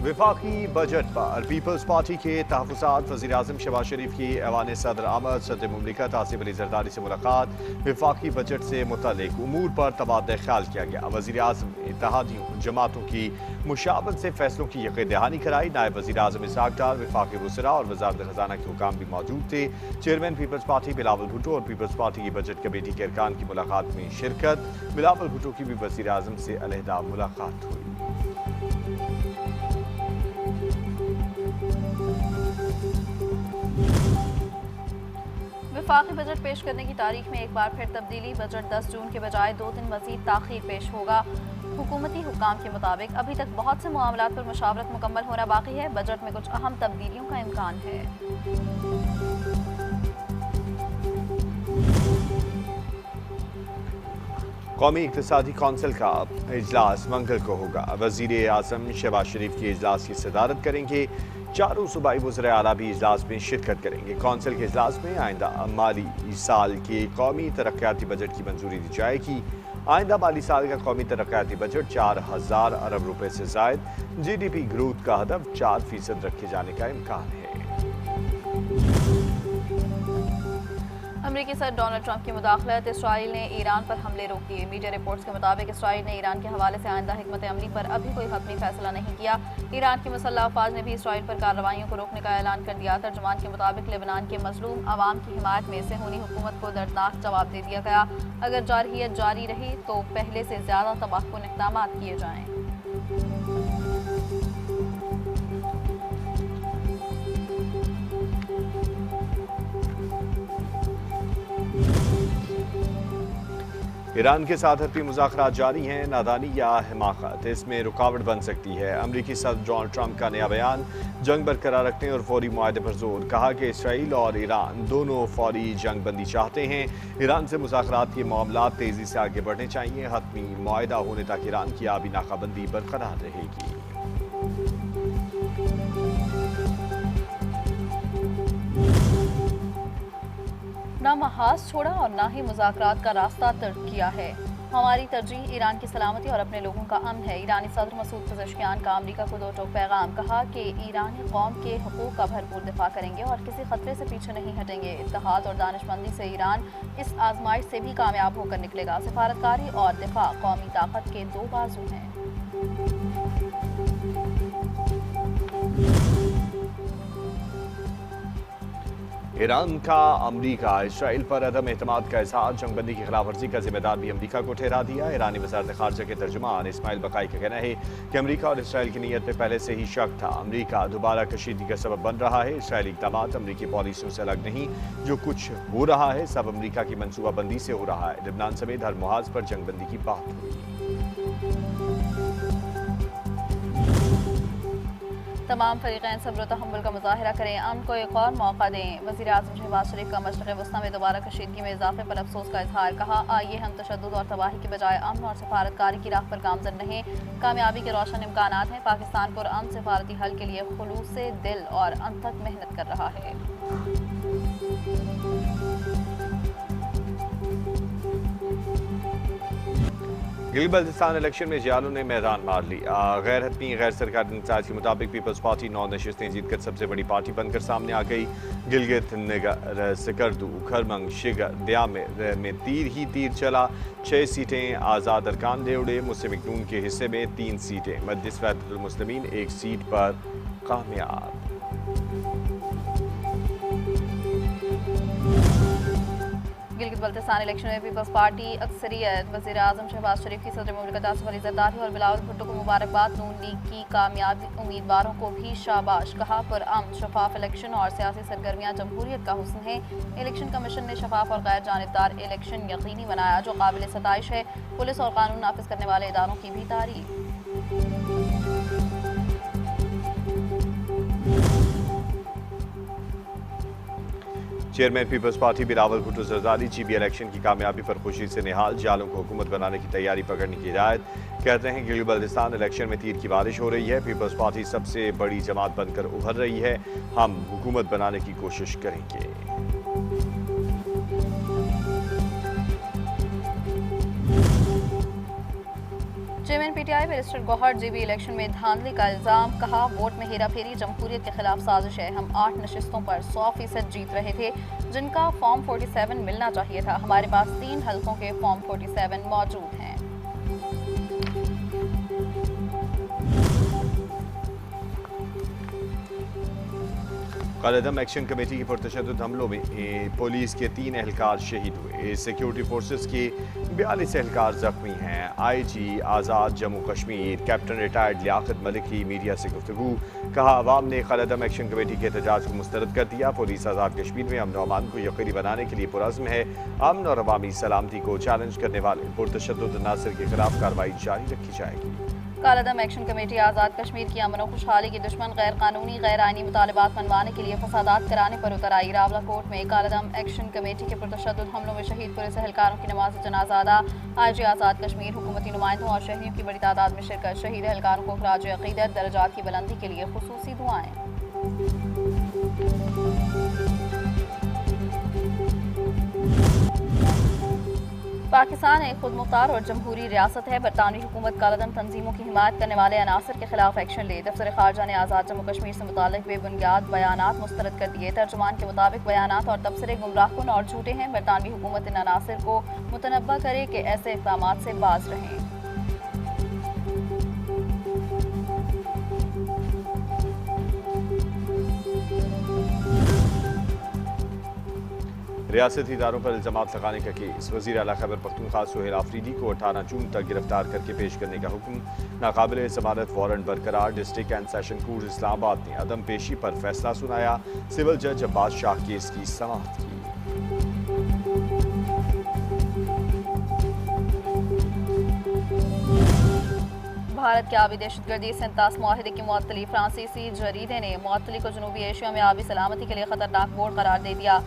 वफाकी बजट पर peoples party के तहफ़्फ़ुज़ात वज़ीर-ए-आज़म शहबाज शरीफ की ऐवान सदर आमद सदर मुमलिकत आसिफ अली ज़रदारी से मुलाकात। वफाकी बजट से मुतल्लिक़ उमूर पर तबादला ख्याल किया गया। वज़ीर-ए-आज़म ने इत्तेहादियों जमातों की मुशावरत से फैसलों की यकीन दहानी कराई। नायब वज़ीर-ए-आज़म इसहाक़ डार, वफाकी वज़रा और वज़ारत ख़ज़ाना के हुकाम भी मौजूद थे। चेयरमैन पीपल्स पार्टी बिलावल भुट्टो और पीपल्स पार्टी की बजट कमेटी के अरकान की मुलाकात में शिरकत। बिलावल भुट्टो की भी वज़ीर-ए-आज़म से अलहदा मुलाकात हुई। वफाकी बजट पेश करने की तारीख में एक बार फिर तब्दीली। बजट 10 जून के बजाय 2 दिन मजीद ताख़ीर पेश होगा। हुकूमती हुक्काम के मुताबिक अभी तक बहुत से मामलात पर मुशावरत मुकम्मल होना बाकी है। बजट में कुछ अहम तब्दीलियों का इम्कान है। कौमी इक़्तिसादी कौंसिल का इजलास मंगल को होगा। वज़ीर-ए-आज़म शहबाज शरीफ की इजलास की सदारत करेंगे। चारों सूबाई वज़राए आला भी इजलास में शिरकत करेंगे। कौंसिल के इजलास में आइंदा माली साल के कौमी तरक्याती बजट की मंजूरी दी जाएगी। आइंदा माली साल का कौमी तरक्याती बजट 4000 अरब रुपए से ज़ायद GDP ग्रोथ का हदफ 4% रखे जाने का इम्कान है। अमरीकी सदर डोनाल्ड ट्रंप की मुदाखलत। इसराइल ने ईरान पर हमले रोक दिए। मीडिया रिपोर्ट्स के मुताबिक इसराइल ने ईरान के हवाले से आइंदा हिकमत अमली पर अभी कोई हतमी फैसला नहीं किया। ईरान की मुसल्लह अफवाज ने भी इसराइल पर कार्रवाइयों को रोकने का ऐलान कर दिया। तर्जुमान के मुताबिक लेबनान के मजलूम अवाम की हिमायत में सेहूनी हुकूमत को दर्दनाक जवाब दे दिया गया। अगर जारहियत जारी रही तो पहले से ज्यादा तबाहकुन इक़दाम किए जाएं। ईरान के साथ हरपी मुज़ाकरात जारी हैं। नादानी या हिमाकत इसमें रुकावट बन सकती है। अमरीकी सदर डोनाल्ड ट्रंप का नया बयान, जंग बरकरार रखने और फौरी मुआहदे पर जोर। कहा कि इसराइल और ईरान दोनों फौरी जंग बंदी चाहते हैं। ईरान से मुज़ाकरात के मामलात तेज़ी से आगे बढ़ने चाहिए। हतमी मुआहदा होने तक ईरान की आबी नाकाबंदी बरकरार रहेगी। ना महाज छोड़ा और ना ही मुज़ाकरात का रास्ता तर्क किया है। हमारी तरजीह ईरान की सलामती और अपने लोगों का अमन है। ईरानी सदर मसूद पज़ेश्कियान का अमरीका को 2 टोक पैगाम। कहा कि ईरानी कौम के हकूक़ का भरपूर दिफा करेंगे और किसी खतरे से पीछे नहीं हटेंगे। इत्तेहाद और दानिशमंदी से ईरान इस आजमाइश से भी कामयाब होकर निकलेगा। सिफारतकारी और दिफा कौमी ताकत के 2 बाजू हैं। ईरान का अमरीका इसराइल पर अदम एतमाद का इजहार। जंगबंदी की खिलाफ वर्जी का जिम्मेदार भी अमरीका को ठहरा दिया। ईरानी वज़ारत ख़ारजा के तर्जुमान इस्माइल बकाई का कहना है कि अमरीका और इसराइल की नीयत में पहले से ही शक था। अमरीका दोबारा कशीदगी का सबब बन रहा है। इसराइली इक़दामात अमरीकी पॉलिसियों से अलग नहीं। जो कुछ हो रहा है सब अमरीका की मनसूबाबंदी से हो रहा है। लेबनान समेत हर मुहाज पर जंगबंदी की बात हुई। तमाम फरीक़ैन सब्र तहम्मुल का मुज़ाहिरा करें, अमन को एक और मौका दें। वज़ीर-ए-आज़म शहबाज शरीफ का मशरिक़ वस्ता में दोबारा कशीदगी में इजाफे पर अफसोस का इजहार। कहा, आइए हम तशद्दुद और तबाही के बजाय अमन और सफारतकारी की राह पर गामज़न रहें। कामयाबी के रोशन इम्कानात हैं। पाकिस्तान पुरअमन सफारती हल के लिए खुलूस से दिल और अनथक मेहनत कर रहा है। गिलगित-बल्तिस्तान इलेक्शन में जियालों ने मैदान मार लिया। गैर हतमी गैर सरकारी नताज के मुताबिक पीपल्स पार्टी 9 नशिस्तें जीतकर सबसे बड़ी पार्टी बनकर सामने आ गई। गिलगित, निगर, सिकरदू, खरमंग, शिगर, द्यामिर में तीर ही तीर चला। 6 सीटें आज़ाद अरकान ले उड़े। मुस्लिम लीग नून के हिस्से में 3 सीटें। मजलिस वहदतुल मुस्लिमीन 1 सीट पर कामयाब। गिलगित बल्तिस्तान इलेक्शन में पीपल्स पार्टी अक्सरियत। वज़ीर-ए-आज़म शहबाज शरीफ की सदर मुमलिकत आसिफ अली ज़रदारी और बिलावल भुट्टो को मुबारकबाद। नून लीग की कामयाब उम्मीदवारों को भी शाबाश। कहा, पुरअमन शफाफ इलेक्शन और सियासी सरगर्मियाँ जमहूरियत का हुस्न है। इलेक्शन कमीशन ने शफाफ और गैर जानिबदार इलेक्शन यकीनी बनाया, जो काबिल सताइश है। पुलिस और कानून नाफिज करने वाले इदारों की भी तारीफ। Chairman Peoples Party Bilawal Bhutto Zardari GB election की कामयाबी पर खुशी से निहाल। जालों को हुकूमत बनाने की तैयारी पकड़ने की हिदायत। कहते हैं गिलगित बल्तिस्तान इलेक्शन में तीर की बारिश हो रही है। पीपल्स पार्टी सबसे बड़ी जमात बनकर उभर रही है। हम हुकूमत बनाने की कोशिश करेंगे। चेयरमैन पीटीआई बैरिस्टर गौहर जेबी इलेक्शन में धांधली का इल्जाम, कहा वोट में हेराफेरी जमहूरियत के खिलाफ साजिश है। हम 8 नशिस्तों पर 100% जीत रहे थे जिनका फॉर्म 47 मिलना चाहिए था। हमारे पास 3 हल्कों के फॉर्म 47 मौजूद हैं। कालेदम एक्शन कमेटी की पुरतशद्दुद हमलों में पुलिस के 3 एहलकार शहीद हुए। सिक्योरिटी फोर्सेस के 42 एहलकार जख्मी हैं। IG आज़ाद जम्मू कश्मीर कैप्टन रिटायर्ड लियाकत मलिक की मीडिया से गुफ्तगू, कहा अवाम ने कालेदम एक्शन कमेटी के एहतजाज को मुस्तरद कर दिया। पुलिस आज़ाद कश्मीर में अमन अमान को यकीनी बनाने के लिए पुरज़्म है। अमन और अवामी सलामती को चैलेंज करने वाले पुरतशद्दुद अनासर के खिलाफ कार्रवाई जारी रखी जाएगी। कालेदम एक्शन कमेटी आज़ाद कश्मीर की अमन और खुशहाली के दुश्मन गैर कानूनी गैर आइनी मुतालबात मनवाने के लिए फसादात कराने पर उतर आई। रावला कोर्ट में कालेदम एक्शन कमेटी के पुरतशद्दुद हमलों में शहीद पुलिस एहलकारों की नमाज जनाजा अदा। IG आज़ाद कश्मीर हुकूमती नुमाइंदों और शहरियों की बड़ी तादाद में शिरकत। शहीद एहलकारों को खराज अक़ीदत, दर्जात की बुलंदी के लिए खुसूसी दुआएं। पाकिस्तान एक खुद मुख्तार और जमहूरी रियासत है। बरतानवी हुकूमत कालेदम तंजीमों की हिमायत करने वाले अनासर के खिलाफ एक्शन ले। दफ्तर खारजा ने आज़ाद जम्मू कश्मीर से मुताल्लिक बेबुनियाद बयानात मुस्तरद कर दिए। तर्जुमान के मुताबिक बयानात और तबसरे गुमराहकुन और झूठे हैं। बरतानवी हुकूमत इन अनासर को मुतनब्बा करे कि ऐसे इक़दाम से बाज रहें। रियासती इदारों पर इल्जामात लगाने का केस। वज़ीर आला खैबर पख्तूनख्वा सुहेल आफरीदी को 18 जून तक गिरफ्तार करके पेश करने का हुक्म। नाकाबिल ज़मानत वारंट बरकरार। District and session court Islamabad ने अदम पेशी पर फैसला सुनाया। सिविल जज अब्बास शाह केस की समाअत की। भारत के आबी दहशतगर्दी से 37 मुआहिदे की मुअत्तली। फ्रांसीसी जरीदे ने मुअत्तली को जनूबी एशिया में आबी सलामती के लिए खतरनाक बोर्ड करार दे दिया।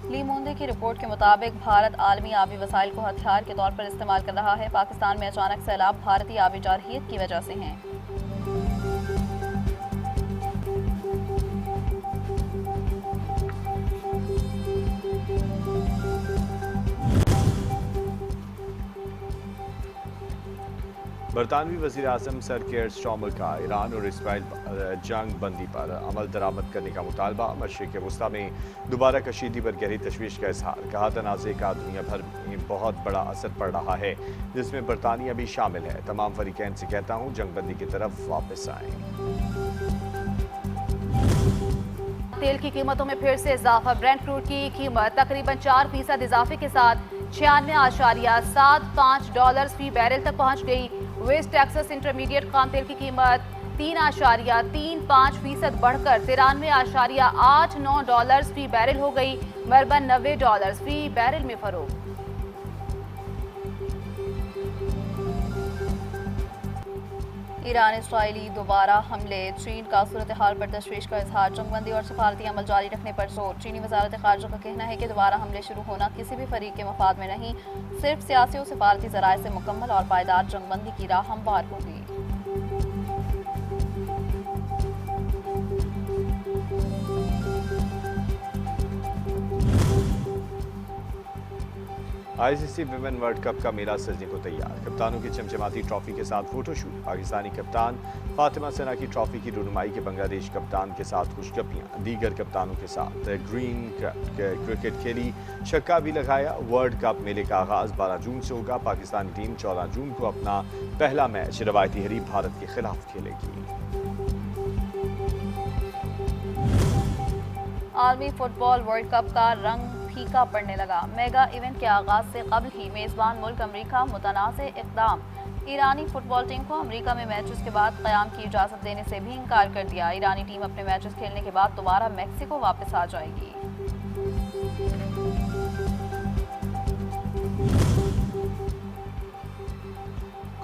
ली मोंदे की रिपोर्ट के मुताबिक भारत आलमी आबी वसाइल को हथियार के तौर पर इस्तेमाल कर रहा है। पाकिस्तान में अचानक सैलाब भारतीय आबी जारहियत की वजह से हैं। बरतानवी वज़ीर आज़म सर केयर स्टार्मर का ईरान और इसराइल जंग बंदी पर अमल दरामद करने का मुतालबा। मशरिक़ वस्ता में दोबारा कशीदगी पर गहरी तशवीश का इजहार, कहा तनाज़े का दुनिया भर में बहुत बड़ा असर पड़ रहा है जिसमें बरतानिया भी शामिल है। तमाम फरीकैन से कहता हूँ जंग बंदी की तरफ वापस आएँ। तेल की कीमतों में फिर से इजाफा। ब्रेंट क्रूड की कीमत तकरीबन 4% इजाफे के साथ 96.75 डॉलर फी बैरल तक पहुंच गई। वेस्ट टेक्सास इंटरमीडिएट खाम तेल की कीमत 3.35% बढ़कर 93.89 डॉलर फी बैरल हो गई। मरबन $90 फी बैरल में फरोख्त। ईरान इसराइली दोबारा हमले। चीन का सूरत हाल पर तशवीश का इजहार। जंगबंदी और सफारती अमल जारी रखने पर जोर। चीनी वजारत खारजा का कहना है कि दोबारा हमले शुरू होना किसी भी फरीक के मफाद में नहीं, सिर्फ सियासी और सफारती जराए से मुकम्मल और पायदार जंगबंदी की राह हमवार होगी। ICC विमेन वर्ल्ड कप का मेला सजने को तैयार। कप्तानों की चमचमाती ट्रॉफी के साथ फोटोशूट। पाकिस्तानी कप्तान फातिमा सना की ट्रॉफी की रुनुमाई के बंगलादेश कप्तान के साथ खुशगपियां। दीगर कप्तानों के साथ ग्रीन क्रिकेट खेली, छक्का भी लगाया। वर्ल्ड कप मेले का आगाज 12 जून से होगा। पाकिस्तानी टीम 14 जून को अपना पहला मैच रवायती हरीफ भारत के खिलाफ खेलेगी। आलमी फुटबॉल वर्ल्ड कप का रंग फीका पड़ने लगा। मेगा इवेंट के आगाज से कबल ही मेजबान मुल्क अमेरिका मुतनाज़े इक़दाम। ईरानी फुटबॉल टीम को अमेरिका में मैचेस के बाद क़याम की इजाज़त देने से भी इनकार कर दिया। ईरानी टीम अपने मैचेस खेलने के बाद दोबारा मैक्सिको वापस आ जाएगी।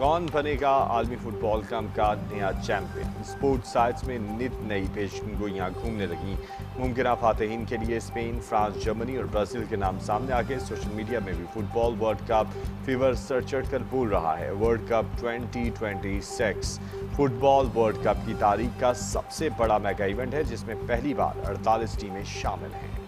कौन बनेगा आलमी फुटबॉल का नया चैंपियन? स्पोर्ट्स साइट्स में नित नई पेशगोइयाँ घूमने लगी। मुमकिन फातहीन के लिए स्पेन, फ्रांस, जर्मनी और ब्राज़ील के नाम सामने आके सोशल मीडिया में भी football world cup fever sir चढ़कर बोल रहा है। World cup 2026 football world cup की तारीख का सबसे बड़ा मेगा इवेंट है जिसमें पहली बार 48 टीमें शामिल हैं।